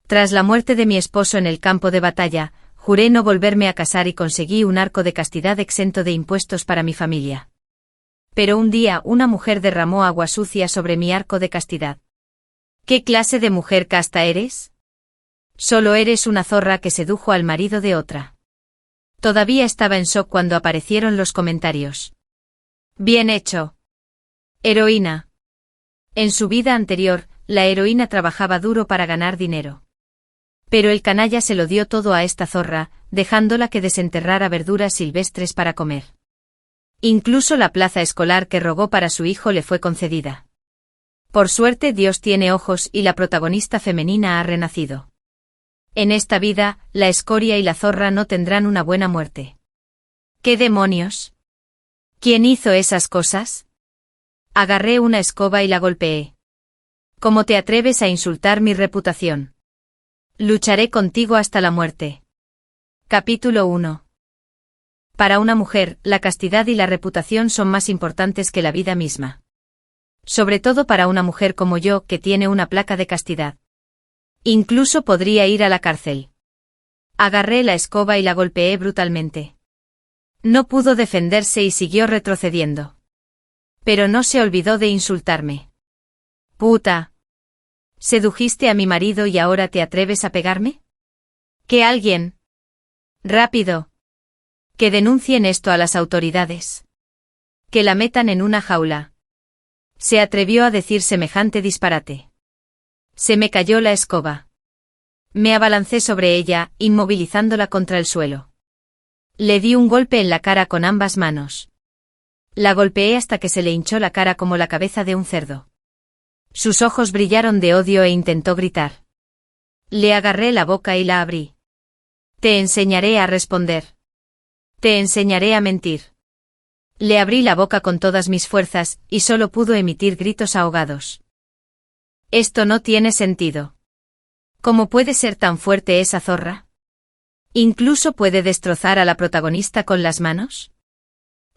Tras la muerte de mi esposo en el campo de batalla, juré no volverme a casar y conseguí un arco de castidad exento de impuestos para mi familia. Pero un día una mujer derramó agua sucia sobre mi arco de castidad. ¿Qué clase de mujer casta eres? Solo eres una zorra que sedujo al marido de otra. Todavía estaba en shock cuando aparecieron los comentarios. Bien hecho. Heroína. En su vida anterior, la heroína trabajaba duro para ganar dinero. Pero el canalla se lo dio todo a esta zorra, dejándola que desenterrara verduras silvestres para comer. Incluso la plaza escolar que rogó para su hijo le fue concedida. Por suerte Dios tiene ojos y la protagonista femenina ha renacido. En esta vida, la escoria y la zorra no tendrán una buena muerte. ¿Qué demonios? ¿Quién hizo esas cosas? Agarré una escoba y la golpeé. ¿Cómo te atreves a insultar mi reputación? Lucharé contigo hasta la muerte. Capítulo 1. Para una mujer, la castidad y la reputación son más importantes que la vida misma. Sobre todo para una mujer como yo, que tiene una placa de castidad. Incluso podría ir a la cárcel. Agarré la escoba y la golpeé brutalmente. No pudo defenderse y siguió retrocediendo. Pero no se olvidó de insultarme. ¡Puta! ¿Sedujiste a mi marido y ahora te atreves a pegarme? ¡Que alguien! ¡Rápido! Que denuncien esto a las autoridades. Que la metan en una jaula. Se atrevió a decir semejante disparate. Se me cayó la escoba. Me abalancé sobre ella, inmovilizándola contra el suelo. Le di un golpe en la cara con ambas manos. La golpeé hasta que se le hinchó la cara como la cabeza de un cerdo. Sus ojos brillaron de odio e intentó gritar. Le agarré la boca y la abrí. Te enseñaré a responder. Te enseñaré a mentir. Le abrí la boca con todas mis fuerzas, y solo pudo emitir gritos ahogados. Esto no tiene sentido. ¿Cómo puede ser tan fuerte esa zorra? ¿Incluso puede destrozar a la protagonista con las manos?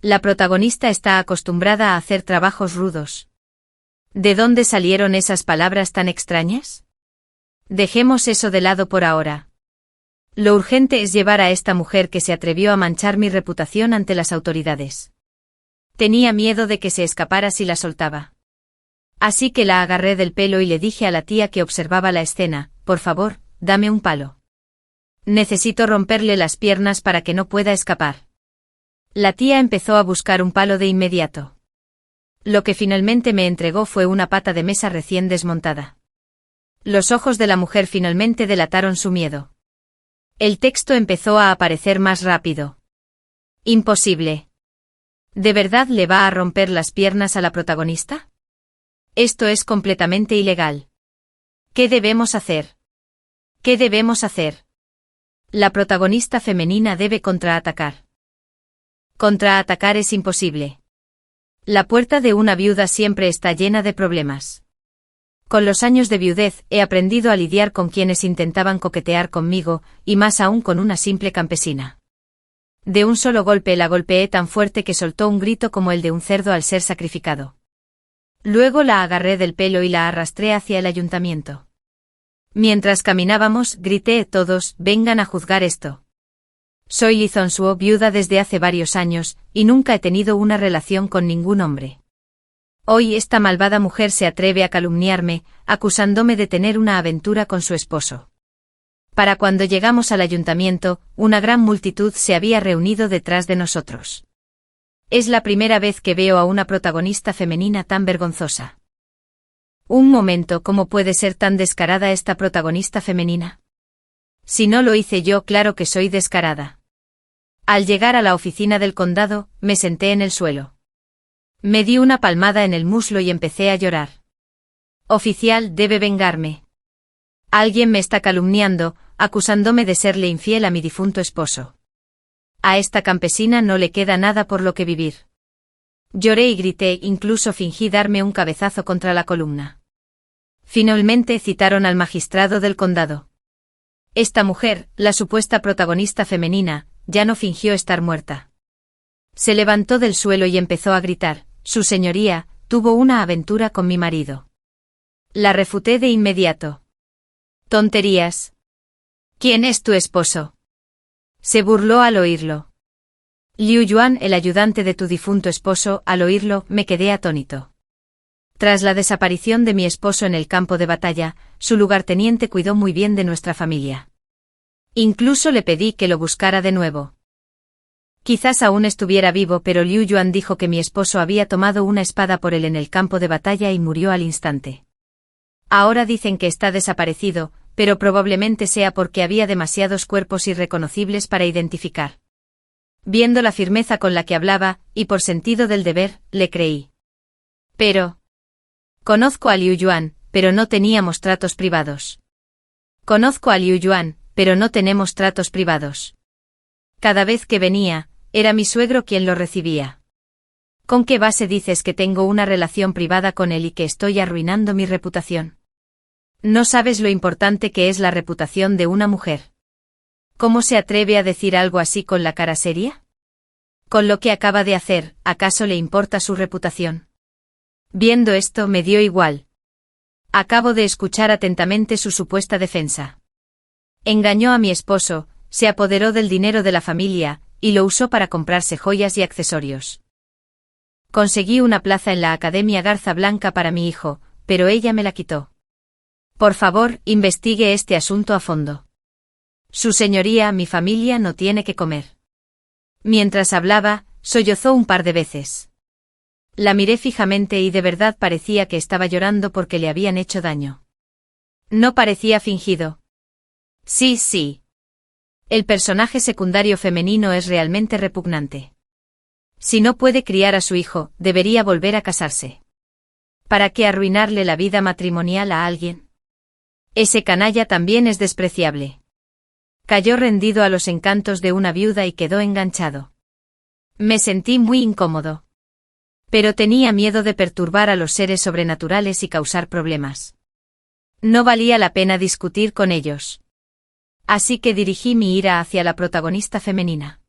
La protagonista está acostumbrada a hacer trabajos rudos. ¿De dónde salieron esas palabras tan extrañas? Dejemos eso de lado por ahora. Lo urgente es llevar a esta mujer que se atrevió a manchar mi reputación ante las autoridades. Tenía miedo de que se escapara si la soltaba. Así que la agarré del pelo y le dije a la tía que observaba la escena, por favor, dame un palo. Necesito romperle las piernas para que no pueda escapar. La tía empezó a buscar un palo de inmediato. Lo que finalmente me entregó fue una pata de mesa recién desmontada. Los ojos de la mujer finalmente delataron su miedo. El texto empezó a aparecer más rápido. Imposible. ¿De verdad le va a romper las piernas a la protagonista? Esto es completamente ilegal. ¿Qué debemos hacer? ¿Qué debemos hacer? La protagonista femenina debe contraatacar. Contraatacar es imposible. La puerta de una viuda siempre está llena de problemas. Con los años de viudez he aprendido a lidiar con quienes intentaban coquetear conmigo, y más aún con una simple campesina. De un solo golpe la golpeé tan fuerte que soltó un grito como el de un cerdo al ser sacrificado. Luego la agarré del pelo y la arrastré hacia el ayuntamiento. Mientras caminábamos, grité: todos, vengan a juzgar esto. Soy Lee Zong-suo, viuda desde hace varios años, y nunca he tenido una relación con ningún hombre. Hoy esta malvada mujer se atreve a calumniarme, acusándome de tener una aventura con su esposo. Para cuando llegamos al ayuntamiento, una gran multitud se había reunido detrás de nosotros. Es la primera vez que veo a una protagonista femenina tan vergonzosa. Un momento, ¿cómo puede ser tan descarada esta protagonista femenina? Si no lo hice yo, claro que soy descarada. Al llegar a la oficina del condado, me senté en el suelo. Me di una palmada en el muslo y empecé a llorar. Oficial, debe vengarme. Alguien me está calumniando, acusándome de serle infiel a mi difunto esposo. A esta campesina no le queda nada por lo que vivir. Lloré y grité, incluso fingí darme un cabezazo contra la columna. Finalmente citaron al magistrado del condado. Esta mujer, la supuesta protagonista femenina, ya no fingió estar muerta. Se levantó del suelo y empezó a gritar: Su señoría, tuvo una aventura con mi marido. La refuté de inmediato. Tonterías. ¿Quién es tu esposo? Se burló al oírlo. Liu Yuan, el ayudante de tu difunto esposo. Al oírlo, me quedé atónito. Tras la desaparición de mi esposo en el campo de batalla, su lugarteniente cuidó muy bien de nuestra familia. Incluso le pedí que lo buscara de nuevo. Quizás aún estuviera vivo, pero Liu Yuan dijo que mi esposo había tomado una espada por él en el campo de batalla y murió al instante. Ahora dicen que está desaparecido, pero probablemente sea porque había demasiados cuerpos irreconocibles para identificar. Viendo la firmeza con la que hablaba, y por sentido del deber, le creí. Pero... Conozco a Liu Yuan, pero no teníamos tratos privados. Conozco a Liu Yuan, pero no tenemos tratos privados. Cada vez que venía, era mi suegro quien lo recibía. ¿Con qué base dices que tengo una relación privada con él y que estoy arruinando mi reputación? ¿No sabes lo importante que es la reputación de una mujer? ¿Cómo se atreve a decir algo así con la cara seria? Con lo que acaba de hacer, ¿acaso le importa su reputación? Viendo esto me dio igual. Acabo de escuchar atentamente su supuesta defensa. Engañó a mi esposo, se apoderó del dinero de la familia, y lo usó para comprarse joyas y accesorios. Conseguí una plaza en la Academia Garza Blanca para mi hijo, pero ella me la quitó. Por favor, investigue este asunto a fondo. Su señoría, mi familia no tiene que comer. Mientras hablaba, sollozó un par de veces. La miré fijamente y de verdad parecía que estaba llorando porque le habían hecho daño. No parecía fingido. Sí, sí. El personaje secundario femenino es realmente repugnante. Si no puede criar a su hijo, debería volver a casarse. ¿Para qué arruinarle la vida matrimonial a alguien? Ese canalla también es despreciable. Cayó rendido a los encantos de una viuda y quedó enganchado. Me sentí muy incómodo. Pero tenía miedo de perturbar a los seres sobrenaturales y causar problemas. No valía la pena discutir con ellos. Así que dirigí mi ira hacia la protagonista femenina.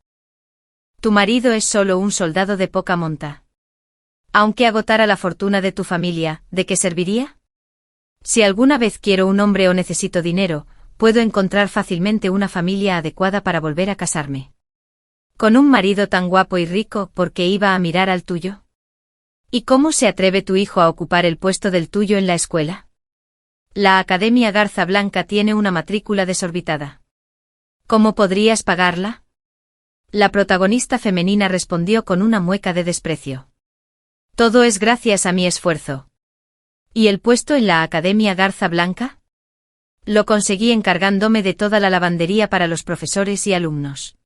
Tu marido es solo un soldado de poca monta. Aunque agotara la fortuna de tu familia, ¿de qué serviría? Si alguna vez quiero un hombre o necesito dinero, puedo encontrar fácilmente una familia adecuada para volver a casarme. Con un marido tan guapo y rico, ¿por qué iba a mirar al tuyo? ¿Y cómo se atreve tu hijo a ocupar el puesto del tuyo en la escuela? La Academia Garza Blanca tiene una matrícula desorbitada. ¿Cómo podrías pagarla? La protagonista femenina respondió con una mueca de desprecio. Todo es gracias a mi esfuerzo. ¿Y el puesto en la Academia Garza Blanca? Lo conseguí encargándome de toda la lavandería para los profesores y alumnos.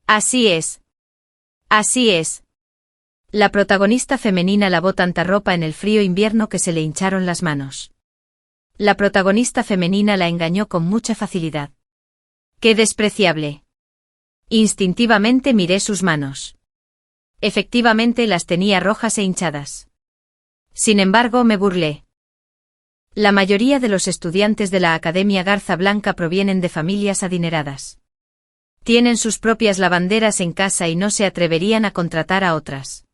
Así es. Así es. La protagonista femenina lavó tanta ropa en el frío invierno que se le hincharon las manos. La protagonista femenina la engañó con mucha facilidad. ¡Qué despreciable! Instintivamente miré sus manos. Efectivamente las tenía rojas e hinchadas. Sin embargo, me burlé. La mayoría de los estudiantes de la Academia Garza Blanca provienen de familias adineradas. Tienen sus propias lavanderas en casa y no se atreverían a contratar a otras.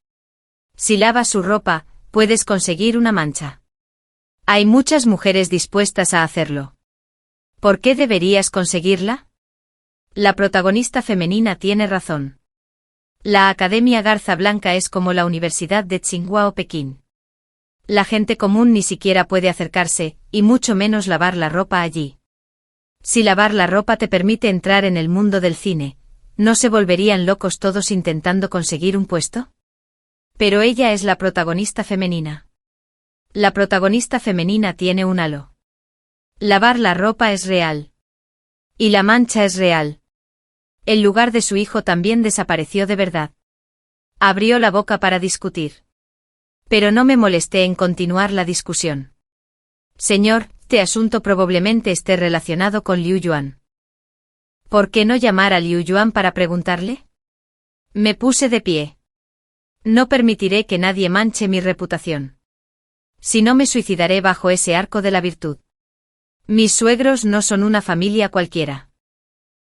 Si lavas su ropa, puedes conseguir una mancha. Hay muchas mujeres dispuestas a hacerlo. ¿Por qué deberías conseguirla? La protagonista femenina tiene razón. La Academia Garza Blanca es como la Universidad de Tsinghua o Pekín. La gente común ni siquiera puede acercarse, y mucho menos lavar la ropa allí. Si lavar la ropa te permite entrar en el mundo del cine, ¿no se volverían locos todos intentando conseguir un puesto? Pero ella es la protagonista femenina. La protagonista femenina tiene un halo. Lavar la ropa es real. Y la mancha es real. El lugar de su hijo también desapareció de verdad. Abrió la boca para discutir. Pero no me molesté en continuar la discusión. Señor, este asunto probablemente esté relacionado con Liu Yuan. ¿Por qué no llamar a Liu Yuan para preguntarle? Me puse de pie. No permitiré que nadie manche mi reputación. Si no, me suicidaré bajo ese arco de la virtud. Mis suegros no son una familia cualquiera.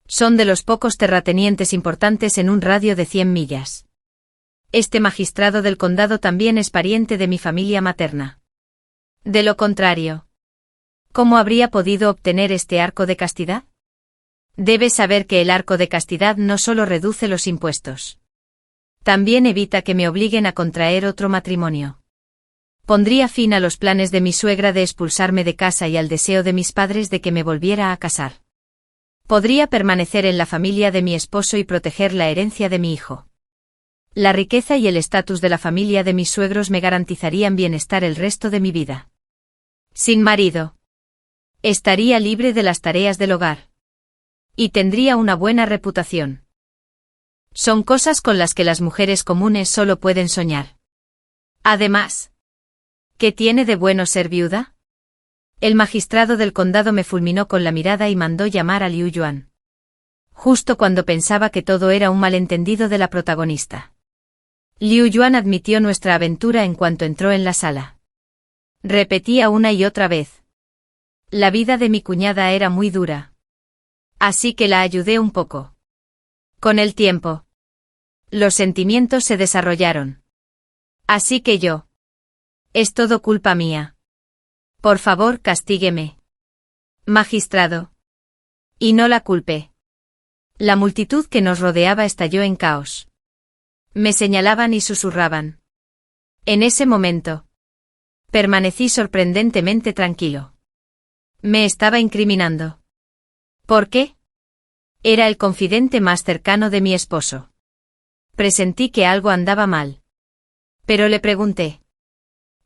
Son de los pocos terratenientes importantes en un radio de 100 millas. Este magistrado del condado también es pariente de mi familia materna. De lo contrario, ¿Cómo habría podido obtener este arco de castidad? Debes saber que el arco de castidad no solo reduce los impuestos. También evita que me obliguen a contraer otro matrimonio. Pondría fin a los planes de mi suegra de expulsarme de casa y al deseo de mis padres de que me volviera a casar. Podría permanecer en la familia de mi esposo y proteger la herencia de mi hijo. La riqueza y el estatus de la familia de mis suegros me garantizarían bienestar el resto de mi vida. Sin marido. Estaría libre de las tareas del hogar. Y tendría una buena reputación. Son cosas con las que las mujeres comunes solo pueden soñar. Además, ¿qué tiene de bueno ser viuda? El magistrado del condado me fulminó con la mirada y mandó llamar a Liu Yuan. Justo cuando pensaba que todo era un malentendido de la protagonista. Liu Yuan admitió nuestra aventura en cuanto entró en la sala. Repetía una y otra vez. La vida de mi cuñada era muy dura. Así que la ayudé un poco. Con el tiempo, los sentimientos se desarrollaron. Así que yo. Es todo culpa mía. Por favor, castígueme. Magistrado. Y no la culpé. La multitud que nos rodeaba estalló en caos. Me señalaban y susurraban. En ese momento, permanecí sorprendentemente tranquilo. Me estaba incriminando. ¿Por qué? Era el confidente más cercano de mi esposo. Presentí que algo andaba mal. Pero le pregunté.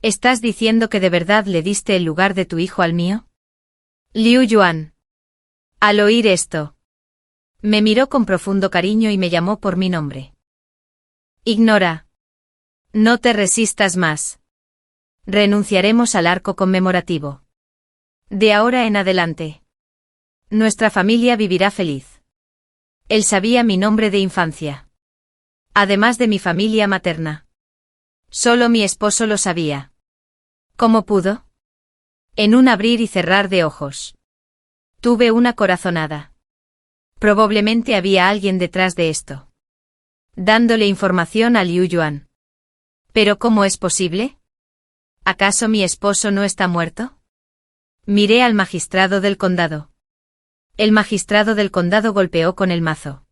¿Estás diciendo que de verdad le diste el lugar de tu hijo al mío? Liu Yuan. Al oír esto, me miró con profundo cariño y me llamó por mi nombre. Ignora. No te resistas más. Renunciaremos al arco conmemorativo. De ahora en adelante. Nuestra familia vivirá feliz. Él sabía mi nombre de infancia. Además de mi familia materna. Solo mi esposo lo sabía. ¿Cómo pudo? En un abrir y cerrar de ojos. Tuve una corazonada. Probablemente había alguien detrás de esto. Dándole información a Liu Yuan. ¿Pero cómo es posible? ¿Acaso mi esposo no está muerto? Miré al magistrado del condado. El magistrado del condado golpeó con el mazo.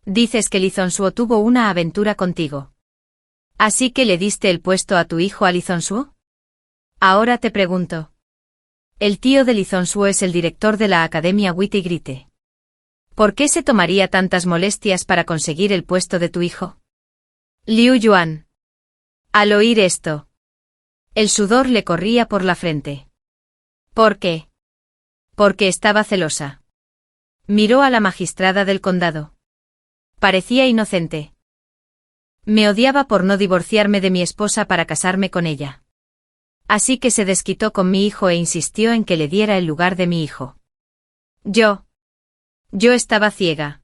Dices que Li Zongsuo tuvo una aventura contigo. ¿Así que le diste el puesto a tu hijo a Li Zongsuo? Ahora te pregunto. El tío de Li Zongsuo es el director de la Academia Wite y Grite. ¿Por qué se tomaría tantas molestias para conseguir el puesto de tu hijo? Liu Yuan. Al oír esto, el sudor le corría por la frente. ¿Por qué? Porque estaba celosa. Miró a la magistrada del condado. Parecía inocente. Me odiaba por no divorciarme de mi esposa para casarme con ella. Así que se desquitó con mi hijo e insistió en que le diera el lugar de mi hijo. Yo estaba ciega.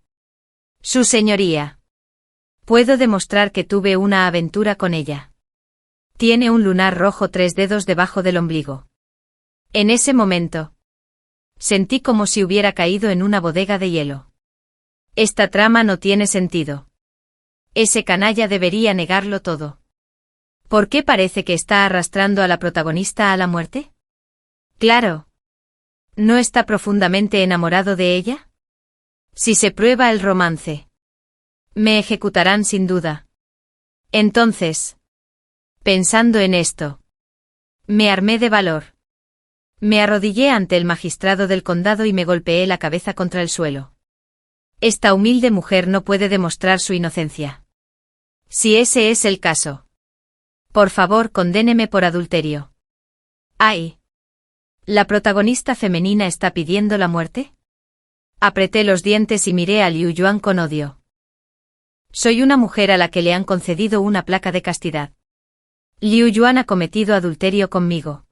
Su señoría. Puedo demostrar que tuve una aventura con ella. Tiene un lunar rojo 3 dedos debajo del ombligo. En ese momento, sentí como si hubiera caído en una bodega de hielo. Esta trama no tiene sentido. Ese canalla debería negarlo todo. ¿Por qué parece que está arrastrando a la protagonista a la muerte? Claro. ¿No está profundamente enamorado de ella? Si se prueba el romance, me ejecutarán sin duda. Entonces, pensando en esto, me armé de valor. Me arrodillé ante el magistrado del condado y me golpeé la cabeza contra el suelo. Esta humilde mujer no puede demostrar su inocencia. Si ese es el caso, por favor, condéneme por adulterio. ¡Ay! ¿La protagonista femenina está pidiendo la muerte? Apreté los dientes y miré a Liu Yuan con odio. Soy una mujer a la que le han concedido una placa de castidad. Liu Yuan ha cometido adulterio conmigo.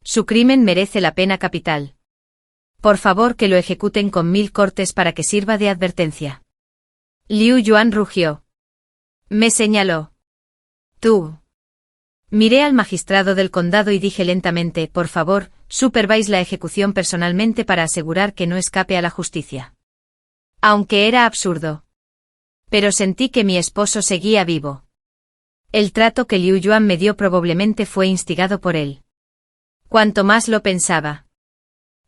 Su crimen merece la pena capital. Por favor, que lo ejecuten con 1000 cortes para que sirva de advertencia. Liu Yuan rugió. Me señaló. Tú. Miré al magistrado del condado y dije lentamente, por favor, supervise la ejecución personalmente para asegurar que no escape a la justicia. Aunque era absurdo. Pero sentí que mi esposo seguía vivo. El trato que Liu Yuan me dio probablemente fue instigado por él. Cuanto más lo pensaba,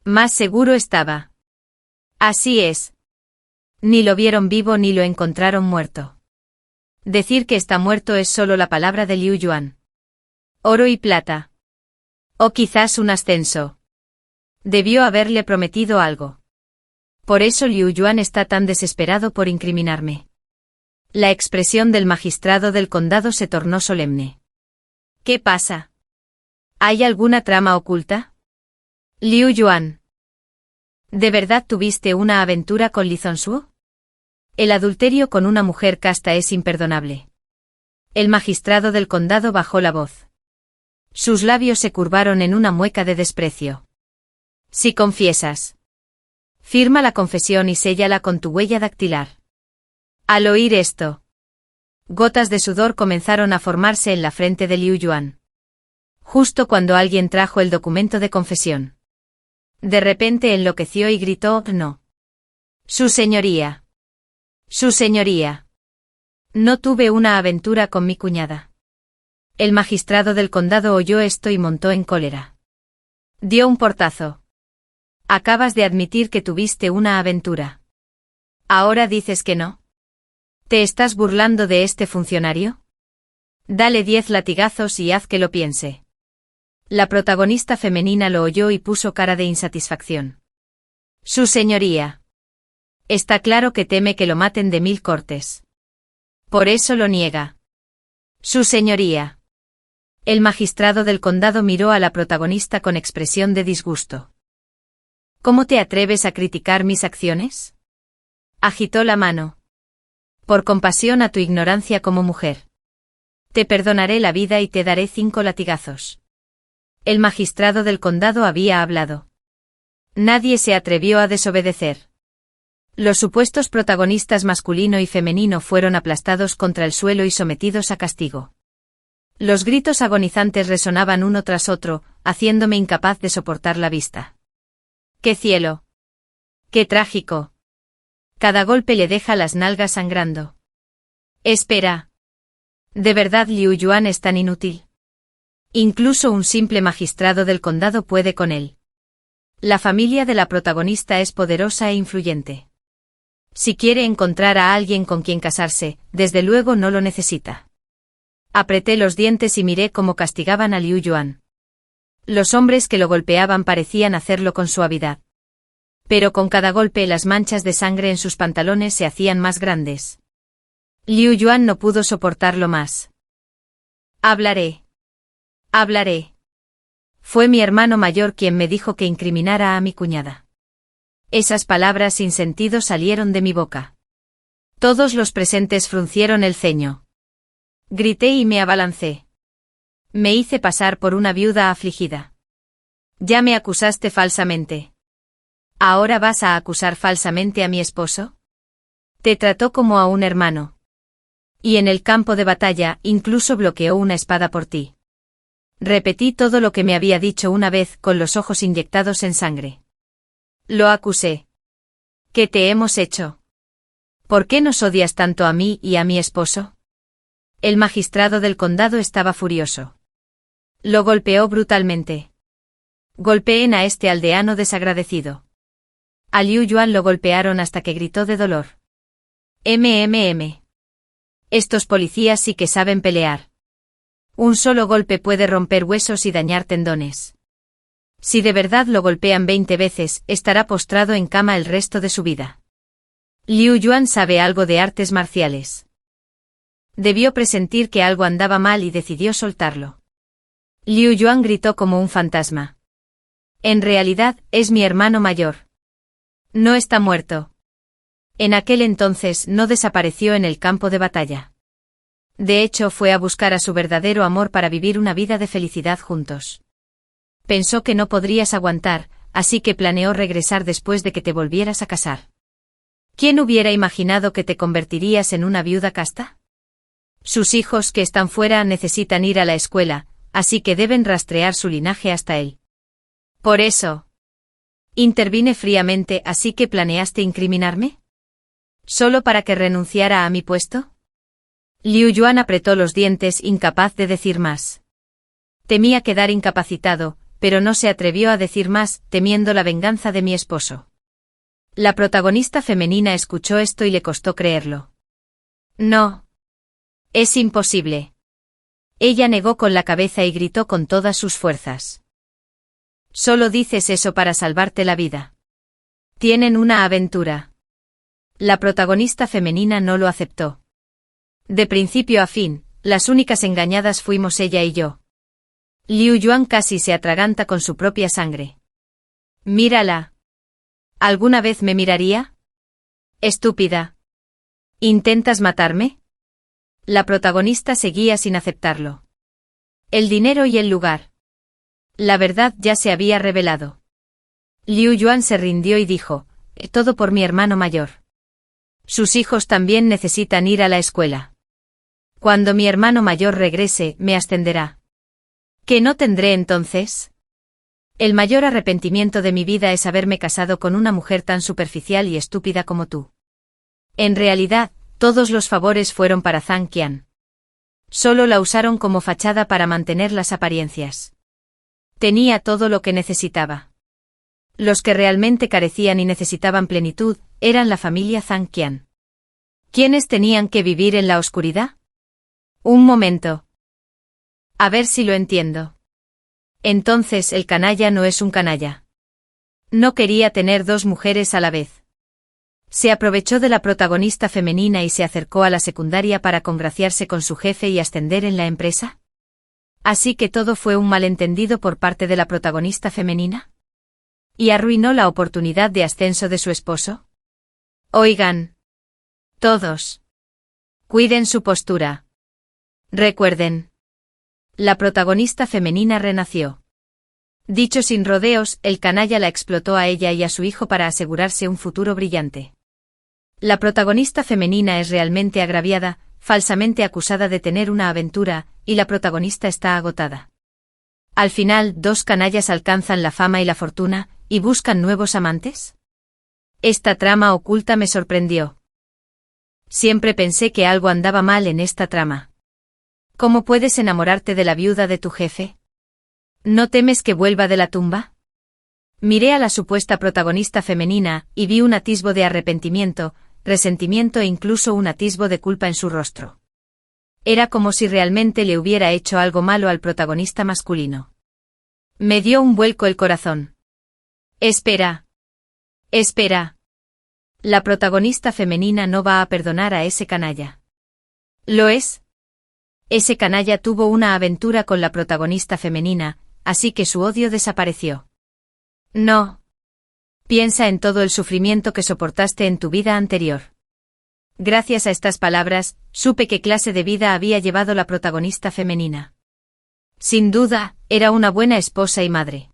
Más seguro estaba. Así es. Ni lo vieron vivo ni lo encontraron muerto. Decir que está muerto es solo la palabra de Liu Yuan. Oro y plata. O quizás un ascenso. Debió haberle prometido algo. Por eso Liu Yuan está tan desesperado por incriminarme. La expresión del magistrado del condado se tornó solemne. ¿Qué pasa? ¿Hay alguna trama oculta? Liu Yuan. ¿De verdad tuviste una aventura con Li Zongsuo? El adulterio con una mujer casta es imperdonable. El magistrado del condado bajó la voz. Sus labios se curvaron en una mueca de desprecio. Si confiesas. Firma la confesión y séllala con tu huella dactilar. Al oír esto, gotas de sudor comenzaron a formarse en la frente de Liu Yuan. Justo cuando alguien trajo el documento de confesión. De repente enloqueció y gritó: «No. Su señoría. Su señoría. No tuve una aventura con mi cuñada». El magistrado del condado oyó esto y montó en cólera. Dio un portazo. Acabas de admitir que tuviste una aventura. ¿Ahora dices que no? ¿Te estás burlando de este funcionario? Dale 10 latigazos y haz que lo piense. La protagonista femenina lo oyó y puso cara de insatisfacción. Su señoría. Está claro que teme que lo maten de 1000 cortes. Por eso lo niega. Su señoría. El magistrado del condado miró a la protagonista con expresión de disgusto. ¿Cómo te atreves a criticar mis acciones? Agitó la mano. Por compasión a tu ignorancia como mujer. Te perdonaré la vida y te daré 5 latigazos. El magistrado del condado había hablado. Nadie se atrevió a desobedecer. Los supuestos protagonistas masculino y femenino fueron aplastados contra el suelo y sometidos a castigo. Los gritos agonizantes resonaban uno tras otro, haciéndome incapaz de soportar la vista. ¡Qué cielo! ¡Qué trágico! Cada golpe le deja las nalgas sangrando. Espera. ¿De verdad Liu Yuan es tan inútil? Incluso un simple magistrado del condado puede con él. La familia de la protagonista es poderosa e influyente. Si quiere encontrar a alguien con quien casarse, desde luego no lo necesita. Apreté los dientes y miré cómo castigaban a Liu Yuan. Los hombres que lo golpeaban parecían hacerlo con suavidad. Pero con cada golpe las manchas de sangre en sus pantalones se hacían más grandes. Liu Yuan no pudo soportarlo más. Hablaré. Hablaré. Fue mi hermano mayor quien me dijo que incriminara a mi cuñada. Esas palabras sin sentido salieron de mi boca. Todos los presentes fruncieron el ceño. Grité y me abalancé. Me hice pasar por una viuda afligida. Ya me acusaste falsamente. ¿Ahora vas a acusar falsamente a mi esposo? Te trató como a un hermano. Y en el campo de batalla incluso bloqueó una espada por ti. Repetí todo lo que me había dicho una vez con los ojos inyectados en sangre. Lo acusé. ¿Qué te hemos hecho? ¿Por qué nos odias tanto a mí y a mi esposo? El magistrado del condado estaba furioso. Lo golpeó brutalmente. Golpeen a este aldeano desagradecido. A Liu Yuan lo golpearon hasta que gritó de dolor. Estos policías sí que saben pelear. Un solo golpe puede romper huesos y dañar tendones. Si de verdad lo golpean 20 veces, estará postrado en cama el resto de su vida. Liu Yuan sabe algo de artes marciales. Debió presentir que algo andaba mal y decidió soltarlo. Liu Yuan gritó como un fantasma. En realidad, es mi hermano mayor. No está muerto. En aquel entonces no desapareció en el campo de batalla. De hecho, fue a buscar a su verdadero amor para vivir una vida de felicidad juntos. Pensó que no podrías aguantar, así que planeó regresar después de que te volvieras a casar. ¿Quién hubiera imaginado que te convertirías en una viuda casta? Sus hijos que están fuera necesitan ir a la escuela, así que deben rastrear su linaje hasta él. Por eso. Intervine fríamente, así que planeaste incriminarme. ¿Solo para que renunciara a mi puesto? Liu Yuan apretó los dientes, incapaz de decir más. Temía quedar incapacitado, pero no se atrevió a decir más, temiendo la venganza de mi esposo. La protagonista femenina escuchó esto y le costó creerlo. No. Es imposible. Ella negó con la cabeza y gritó con todas sus fuerzas. Solo dices eso para salvarte la vida. Tienen una aventura. La protagonista femenina no lo aceptó. De principio a fin, las únicas engañadas fuimos ella y yo. Liu Yuan casi se atraganta con su propia sangre. Mírala. ¿Alguna vez me miraría? Estúpida. ¿Intentas matarme? La protagonista seguía sin aceptarlo. El dinero y el lugar. La verdad ya se había revelado. Liu Yuan se rindió y dijo, todo por mi hermano mayor. Sus hijos también necesitan ir a la escuela. Cuando mi hermano mayor regrese, me ascenderá. ¿Qué no tendré entonces? El mayor arrepentimiento de mi vida es haberme casado con una mujer tan superficial y estúpida como tú. En realidad, todos los favores fueron para Zhang Qian. Solo la usaron como fachada para mantener las apariencias. Tenía todo lo que necesitaba. Los que realmente carecían y necesitaban plenitud, eran la familia Zhang Qian. ¿Quiénes tenían que vivir en la oscuridad? Un momento. A ver si lo entiendo. Entonces el canalla no es un canalla. No quería tener dos mujeres a la vez. Se aprovechó de la protagonista femenina y se acercó a la secundaria para congraciarse con su jefe y ascender en la empresa. Así que todo fue un malentendido por parte de la protagonista femenina. ¿Y arruinó la oportunidad de ascenso de su esposo? Oigan. Todos. Cuiden su postura. Recuerden. La protagonista femenina renació. Dicho sin rodeos, el canalla la explotó a ella y a su hijo para asegurarse un futuro brillante. La protagonista femenina es realmente agraviada, falsamente acusada de tener una aventura, y la protagonista está agotada. Al final, dos canallas alcanzan la fama y la fortuna, y buscan nuevos amantes. Esta trama oculta me sorprendió. Siempre pensé que algo andaba mal en esta trama. ¿Cómo puedes enamorarte de la viuda de tu jefe? ¿No temes que vuelva de la tumba? Miré a la supuesta protagonista femenina, y vi un atisbo de arrepentimiento, resentimiento e incluso un atisbo de culpa en su rostro. Era como si realmente le hubiera hecho algo malo al protagonista masculino. Me dio un vuelco el corazón. Espera. Espera. La protagonista femenina no va a perdonar a ese canalla. ¿Lo es? Ese canalla tuvo una aventura con la protagonista femenina, así que su odio desapareció. No. Piensa en todo el sufrimiento que soportaste en tu vida anterior. Gracias a estas palabras, supe qué clase de vida había llevado la protagonista femenina. Sin duda, era una buena esposa y madre.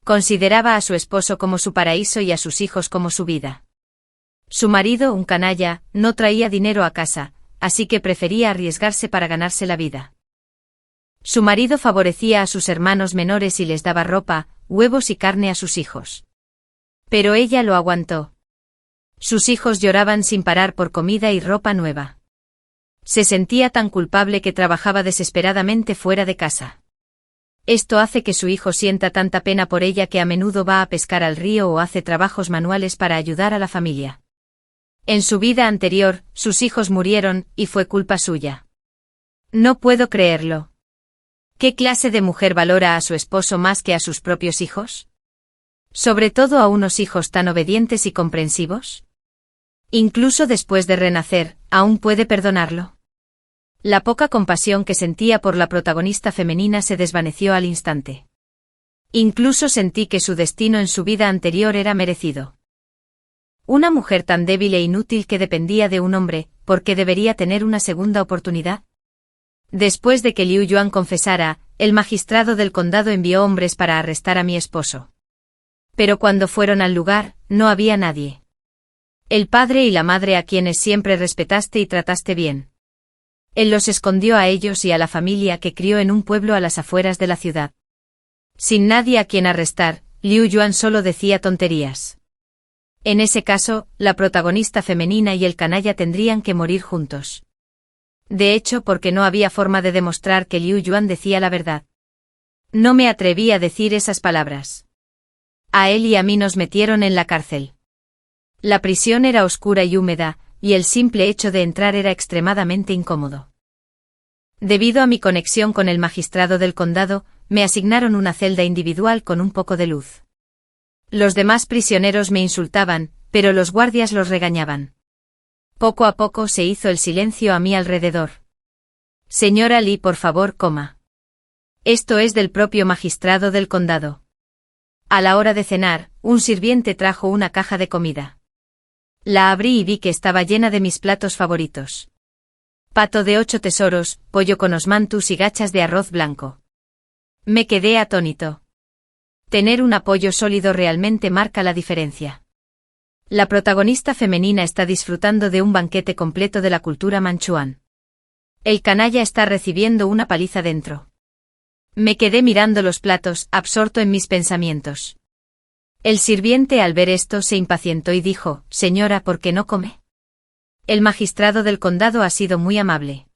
Consideraba a su esposo como su paraíso y a sus hijos como su vida. Su marido, un canalla, no traía dinero a casa, así que prefería arriesgarse para ganarse la vida. Su marido favorecía a sus hermanos menores y les daba ropa, huevos y carne a sus hijos. Pero ella lo aguantó. Sus hijos lloraban sin parar por comida y ropa nueva. Se sentía tan culpable que trabajaba desesperadamente fuera de casa. Esto hace que su hijo sienta tanta pena por ella que a menudo va a pescar al río o hace trabajos manuales para ayudar a la familia. En su vida anterior, sus hijos murieron, y fue culpa suya. No puedo creerlo. ¿Qué clase de mujer valora a su esposo más que a sus propios hijos? Sobre todo a unos hijos tan obedientes y comprensivos. Incluso después de renacer, ¿aún puede perdonarlo? La poca compasión que sentía por la protagonista femenina se desvaneció al instante. Incluso sentí que su destino en su vida anterior era merecido. Una mujer tan débil e inútil que dependía de un hombre, ¿por qué debería tener una segunda oportunidad? Después de que Liu Yuan confesara, el magistrado del condado envió hombres para arrestar a mi esposo. Pero cuando fueron al lugar, no había nadie. El padre y la madre a quienes siempre respetaste y trataste bien. Él los escondió a ellos y a la familia que crió en un pueblo a las afueras de la ciudad. Sin nadie a quien arrestar, Liu Yuan solo decía tonterías. En ese caso, la protagonista femenina y el canalla tendrían que morir juntos. De hecho, porque no había forma de demostrar que Liu Yuan decía la verdad. No me atreví a decir esas palabras. A él y a mí nos metieron en la cárcel. La prisión era oscura y húmeda, y el simple hecho de entrar era extremadamente incómodo. Debido a mi conexión con el magistrado del condado, me asignaron una celda individual con un poco de luz. Los demás prisioneros me insultaban, pero los guardias los regañaban. Poco a poco se hizo el silencio a mi alrededor. Señora Lee, por favor, coma. Esto es del propio magistrado del condado. A la hora de cenar, un sirviente trajo una caja de comida. La abrí y vi que estaba llena de mis platos favoritos. Pato de 8 tesoros, pollo con osmanthus y gachas de arroz blanco. Me quedé atónito. Tener un apoyo sólido realmente marca la diferencia. La protagonista femenina está disfrutando de un banquete completo de la cultura manchuán. El canalla está recibiendo una paliza dentro. Me quedé mirando los platos, absorto en mis pensamientos. El sirviente al ver esto se impacientó y dijo: «Señora, ¿por qué no come?» El magistrado del condado ha sido muy amable.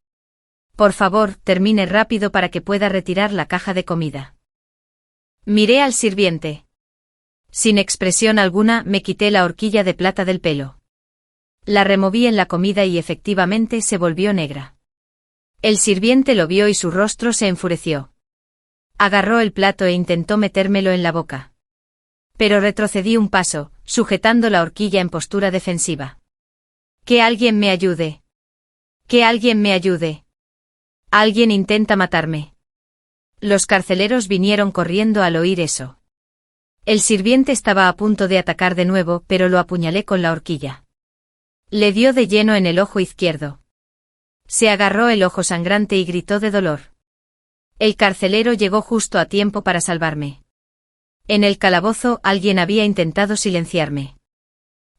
Por favor, termine rápido para que pueda retirar la caja de comida. Miré al sirviente. Sin expresión alguna, me quité la horquilla de plata del pelo. La removí en la comida y efectivamente se volvió negra. El sirviente lo vio y su rostro se enfureció. Agarró el plato e intentó metérmelo en la boca. Pero retrocedí un paso, sujetando la horquilla en postura defensiva. «Que alguien me ayude. Que alguien me ayude. Alguien intenta matarme». Los carceleros vinieron corriendo al oír eso. El sirviente estaba a punto de atacar de nuevo, pero lo apuñalé con la horquilla. Le dio de lleno en el ojo izquierdo. Se agarró el ojo sangrante y gritó de dolor. El carcelero llegó justo a tiempo para salvarme. En el calabozo alguien había intentado silenciarme.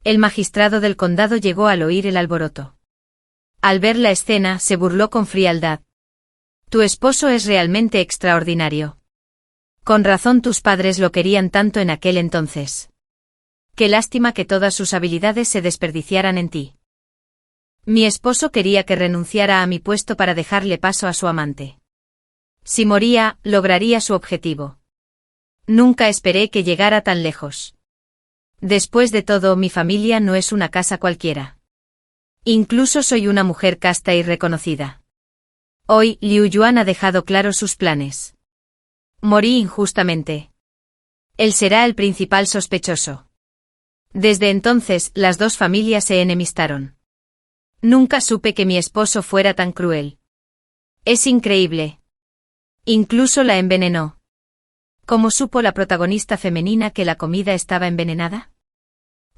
El magistrado del condado llegó al oír el alboroto. Al ver la escena, se burló con frialdad. «Tu esposo es realmente extraordinario. Con razón tus padres lo querían tanto en aquel entonces. Qué lástima que todas sus habilidades se desperdiciaran en ti». Mi esposo quería que renunciara a mi puesto para dejarle paso a su amante. Si moría, lograría su objetivo. Nunca esperé que llegara tan lejos. Después de todo, mi familia no es una casa cualquiera. Incluso soy una mujer casta y reconocida. Hoy, Liu Yuan ha dejado claros sus planes. Morí injustamente. Él será el principal sospechoso. Desde entonces, las dos familias se enemistaron. Nunca supe que mi esposo fuera tan cruel. Es increíble. Incluso la envenenó. ¿Cómo supo la protagonista femenina que la comida estaba envenenada?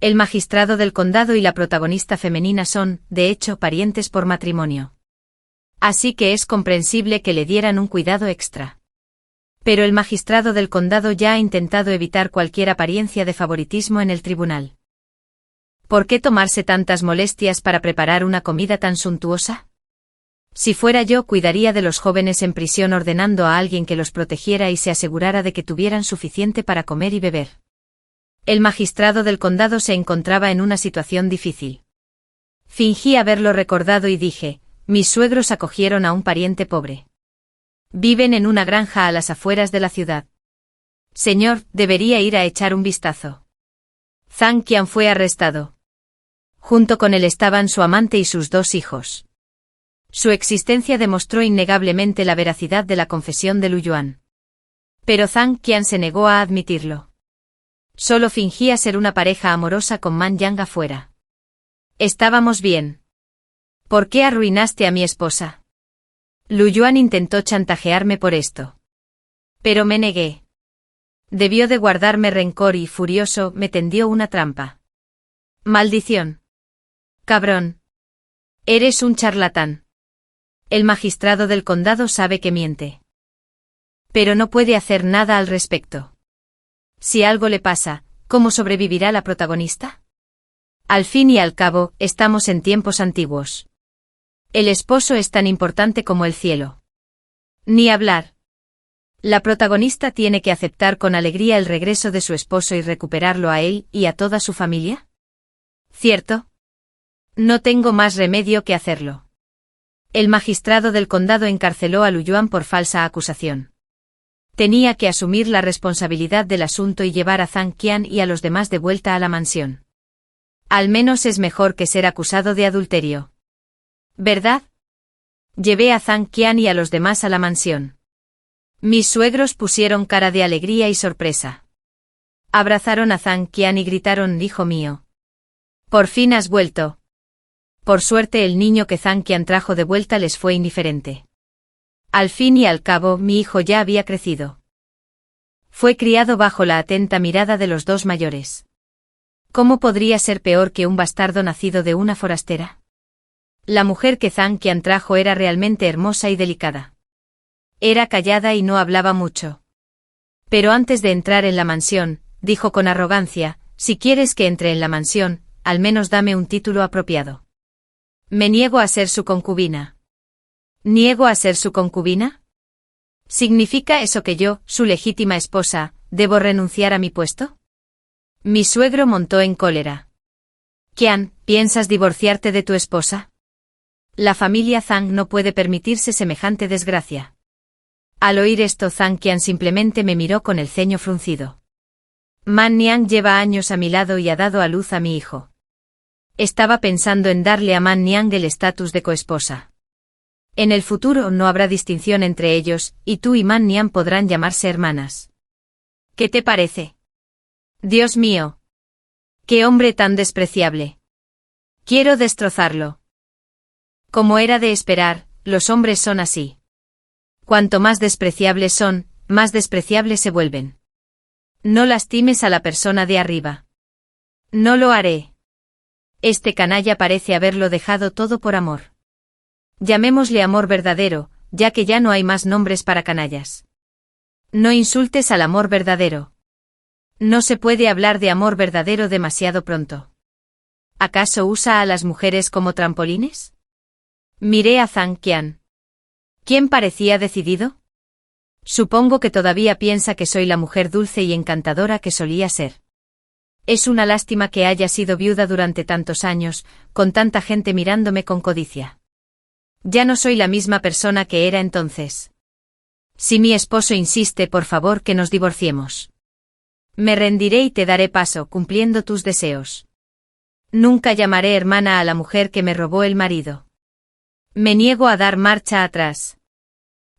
El magistrado del condado y la protagonista femenina son, de hecho, parientes por matrimonio. Así que es comprensible que le dieran un cuidado extra. Pero el magistrado del condado ya ha intentado evitar cualquier apariencia de favoritismo en el tribunal. ¿Por qué tomarse tantas molestias para preparar una comida tan suntuosa? Si fuera yo, cuidaría de los jóvenes en prisión ordenando a alguien que los protegiera y se asegurara de que tuvieran suficiente para comer y beber. El magistrado del condado se encontraba en una situación difícil. Fingí haberlo recordado y dije: mis suegros acogieron a un pariente pobre. Viven en una granja a las afueras de la ciudad. Señor, debería ir a echar un vistazo. Zhang Qian fue arrestado. Junto con él estaban su amante y sus 2 hijos. Su existencia demostró innegablemente la veracidad de la confesión de Lu Yuan. Pero Zhang Qian se negó a admitirlo. Solo fingía ser una pareja amorosa con Man Yang afuera. Estábamos bien. ¿Por qué arruinaste a mi esposa? Lu Yuan intentó chantajearme por esto. Pero me negué. Debió de guardarme rencor y, furioso, me tendió una trampa. ¡Maldición! ¡Cabrón! Eres un charlatán. El magistrado del condado sabe que miente. Pero no puede hacer nada al respecto. Si algo le pasa, ¿cómo sobrevivirá la protagonista? Al fin y al cabo, estamos en tiempos antiguos. El esposo es tan importante como el cielo. Ni hablar. La protagonista tiene que aceptar con alegría el regreso de su esposo y recuperarlo a él y a toda su familia. ¿Cierto? No tengo más remedio que hacerlo. El magistrado del condado encarceló a Lu Yuan por falsa acusación. Tenía que asumir la responsabilidad del asunto y llevar a Zhang Qian y a los demás de vuelta a la mansión. Al menos es mejor que ser acusado de adulterio. ¿Verdad? Llevé a Zhang Qian y a los demás a la mansión. Mis suegros pusieron cara de alegría y sorpresa. Abrazaron a Zhang Qian y gritaron: «Hijo mío. Por fin has vuelto». Por suerte el niño que Zhang Qian trajo de vuelta les fue indiferente. Al fin y al cabo, mi hijo ya había crecido. Fue criado bajo la atenta mirada de los dos mayores. ¿Cómo podría ser peor que un bastardo nacido de una forastera? La mujer que Zhang Qian trajo era realmente hermosa y delicada. Era callada y no hablaba mucho. Pero antes de entrar en la mansión, dijo con arrogancia: «Si quieres que entre en la mansión, al menos dame un título apropiado». «Me niego a ser su concubina». ¿Niego a ser su concubina? ¿Significa eso que yo, su legítima esposa, debo renunciar a mi puesto? Mi suegro montó en cólera. «Qian, ¿piensas divorciarte de tu esposa? La familia Zhang no puede permitirse semejante desgracia». Al oír esto, Zhang Qian simplemente me miró con el ceño fruncido. Man Niang lleva años a mi lado y ha dado a luz a mi hijo. Estaba pensando en darle a Man Niang el estatus de coesposa. En el futuro no habrá distinción entre ellos, y tú y Man Niang podrán llamarse hermanas. ¿Qué te parece? Dios mío. ¡Qué hombre tan despreciable! Quiero destrozarlo. Como era de esperar, los hombres son así. Cuanto más despreciables son, más despreciables se vuelven. No lastimes a la persona de arriba. No lo haré. Este canalla parece haberlo dejado todo por amor. Llamémosle amor verdadero, ya que ya no hay más nombres para canallas. No insultes al amor verdadero. No se puede hablar de amor verdadero demasiado pronto. ¿Acaso usa a las mujeres como trampolines? Miré a Zhang Qian. ¿Quién parecía decidido? Supongo que todavía piensa que soy la mujer dulce y encantadora que solía ser. Es una lástima que haya sido viuda durante tantos años, con tanta gente mirándome con codicia. Ya no soy la misma persona que era entonces. Si mi esposo insiste, por favor, que nos divorciemos. Me rendiré y te daré paso, cumpliendo tus deseos. Nunca llamaré hermana a la mujer que me robó el marido. Me niego a dar marcha atrás.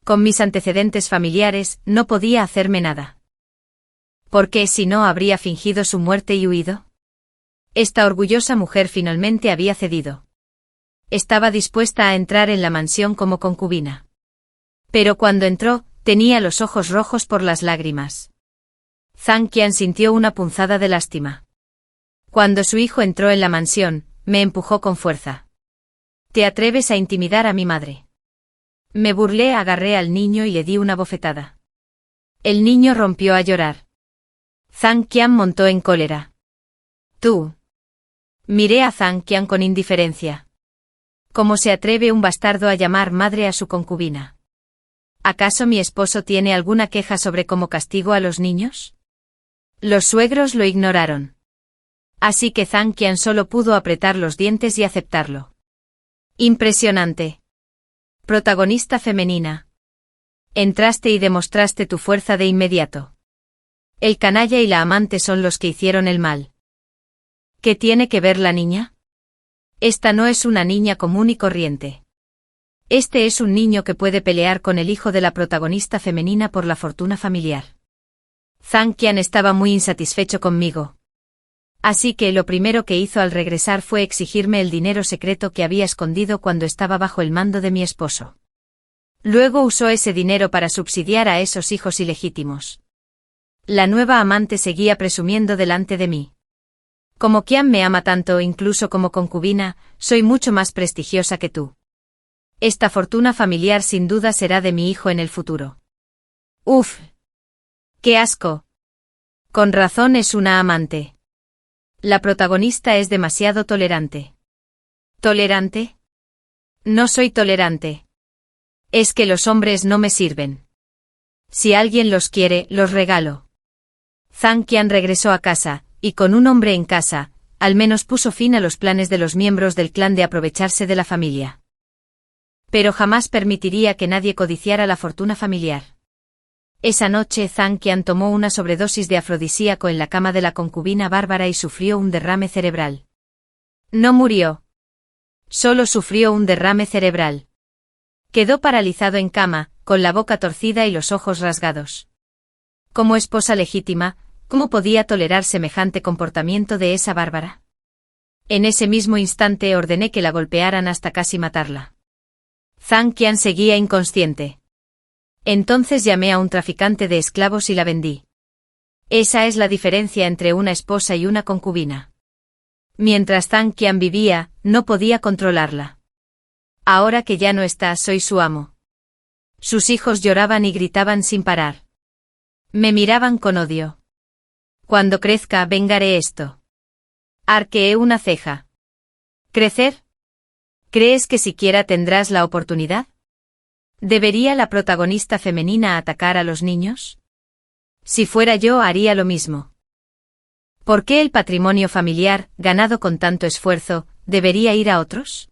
Con mis antecedentes familiares, no podía hacerme nada. ¿Por qué si no habría fingido su muerte y huido? Esta orgullosa mujer finalmente había cedido. Estaba dispuesta a entrar en la mansión como concubina. Pero cuando entró, tenía los ojos rojos por las lágrimas. Zhang Qian sintió una punzada de lástima. Cuando su hijo entró en la mansión, me empujó con fuerza. «¿Te atreves a intimidar a mi madre?» Me burlé, agarré al niño y le di una bofetada. El niño rompió a llorar. Zhang Qian montó en cólera. «¿Tú?» Miré a Zhang Qian con indiferencia. ¿Cómo se atreve un bastardo a llamar madre a su concubina? ¿Acaso mi esposo tiene alguna queja sobre cómo castigo a los niños? Los suegros lo ignoraron. Así que Zhang Qian solo pudo apretar los dientes y aceptarlo. Impresionante. Protagonista femenina. Entraste y demostraste tu fuerza de inmediato. El canalla y la amante son los que hicieron el mal. ¿Qué tiene que ver la niña? Esta no es una niña común y corriente. Este es un niño que puede pelear con el hijo de la protagonista femenina por la fortuna familiar. Zhang Qian estaba muy insatisfecho conmigo. Así que lo primero que hizo al regresar fue exigirme el dinero secreto que había escondido cuando estaba bajo el mando de mi esposo. Luego usó ese dinero para subsidiar a esos hijos ilegítimos. La nueva amante seguía presumiendo delante de mí. Como Qian me ama tanto, incluso como concubina, soy mucho más prestigiosa que tú. Esta fortuna familiar sin duda será de mi hijo en el futuro. Uf. ¡Qué asco! Con razón es una amante. La protagonista es demasiado tolerante. ¿Tolerante? No soy tolerante. Es que los hombres no me sirven. Si alguien los quiere, los regalo. Zhang Qian regresó a casa, y con un hombre en casa, al menos puso fin a los planes de los miembros del clan de aprovecharse de la familia. Pero jamás permitiría que nadie codiciara la fortuna familiar. Esa noche Zhang Qian tomó una sobredosis de afrodisíaco en la cama de la concubina Bárbara y sufrió un derrame cerebral. No murió. Solo sufrió un derrame cerebral. Quedó paralizado en cama, con la boca torcida y los ojos rasgados. Como esposa legítima, ¿cómo podía tolerar semejante comportamiento de esa Bárbara? En ese mismo instante ordené que la golpearan hasta casi matarla. Zhang Qian seguía inconsciente. Entonces llamé a un traficante de esclavos y la vendí. Esa es la diferencia entre una esposa y una concubina. Mientras Zhang Qian vivía, no podía controlarla. Ahora que ya no está, soy su amo. Sus hijos lloraban y gritaban sin parar. Me miraban con odio. Cuando crezca, vengaré esto. Arqueé una ceja. ¿Crecer? ¿Crees que siquiera tendrás la oportunidad? ¿Debería la protagonista femenina atacar a los niños? Si fuera yo, haría lo mismo. ¿Por qué el patrimonio familiar, ganado con tanto esfuerzo, debería ir a otros?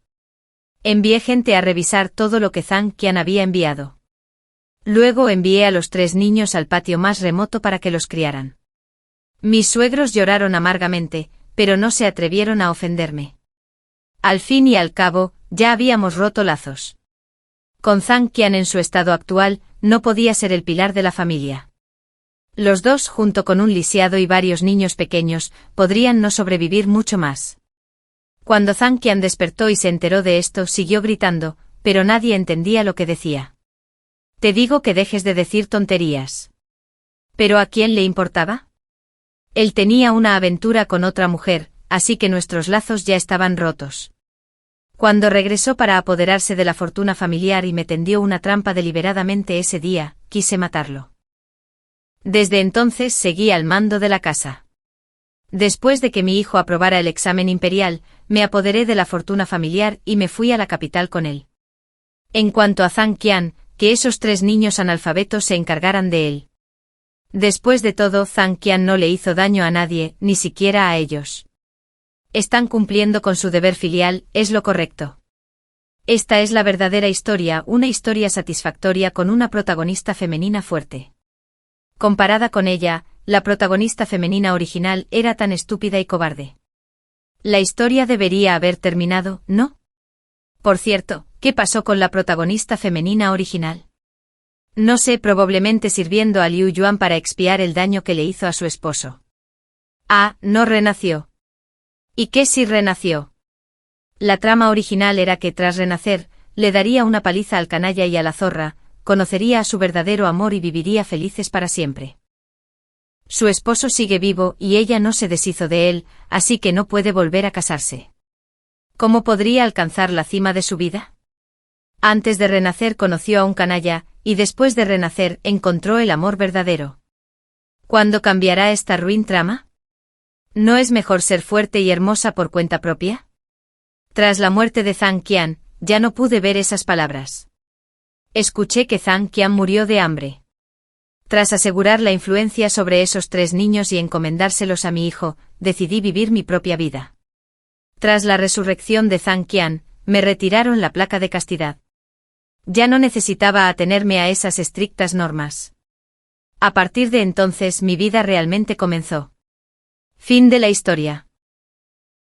Envié gente a revisar todo lo que Zhang Qian había enviado. Luego envié a los 3 niños al patio más remoto para que los criaran. Mis suegros lloraron amargamente, pero no se atrevieron a ofenderme. Al fin y al cabo, ya habíamos roto lazos. Con Zhang Qian en su estado actual, no podía ser el pilar de la familia. Los dos, junto con un lisiado y varios niños pequeños, podrían no sobrevivir mucho más. Cuando Zhang Qian despertó y se enteró de esto, siguió gritando, pero nadie entendía lo que decía. Te digo que dejes de decir tonterías. ¿Pero a quién le importaba? Él tenía una aventura con otra mujer, así que nuestros lazos ya estaban rotos. Cuando regresó para apoderarse de la fortuna familiar y me tendió una trampa deliberadamente ese día, quise matarlo. Desde entonces seguí al mando de la casa. Después de que mi hijo aprobara el examen imperial, me apoderé de la fortuna familiar y me fui a la capital con él. En cuanto a Zhang Qian, que esos 3 niños analfabetos se encargaran de él. Después de todo, Zhang Qian no le hizo daño a nadie, ni siquiera a ellos. Están cumpliendo con su deber filial, es lo correcto. Esta es la verdadera historia, una historia satisfactoria con una protagonista femenina fuerte. Comparada con ella, la protagonista femenina original era tan estúpida y cobarde. La historia debería haber terminado, ¿no? Por cierto, ¿qué pasó con la protagonista femenina original? No sé, probablemente sirviendo a Liu Yuan para expiar el daño que le hizo a su esposo. Ah, no renació. ¿Y qué si renació? La trama original era que tras renacer, le daría una paliza al canalla y a la zorra, conocería a su verdadero amor y viviría felices para siempre. Su esposo sigue vivo y ella no se deshizo de él, así que no puede volver a casarse. ¿Cómo podría alcanzar la cima de su vida? Antes de renacer conoció a un canalla, y después de renacer encontró el amor verdadero. ¿Cuándo cambiará esta ruin trama? ¿No es mejor ser fuerte y hermosa por cuenta propia? Tras la muerte de Zhang Qian, ya no pude ver esas palabras. Escuché que Zhang Qian murió de hambre. Tras asegurar la influencia sobre esos 3 niños y encomendárselos a mi hijo, decidí vivir mi propia vida. Tras la resurrección de Zhang Qian, me retiraron la placa de castidad. Ya no necesitaba atenerme a esas estrictas normas. A partir de entonces mi vida realmente comenzó. Fin de la historia.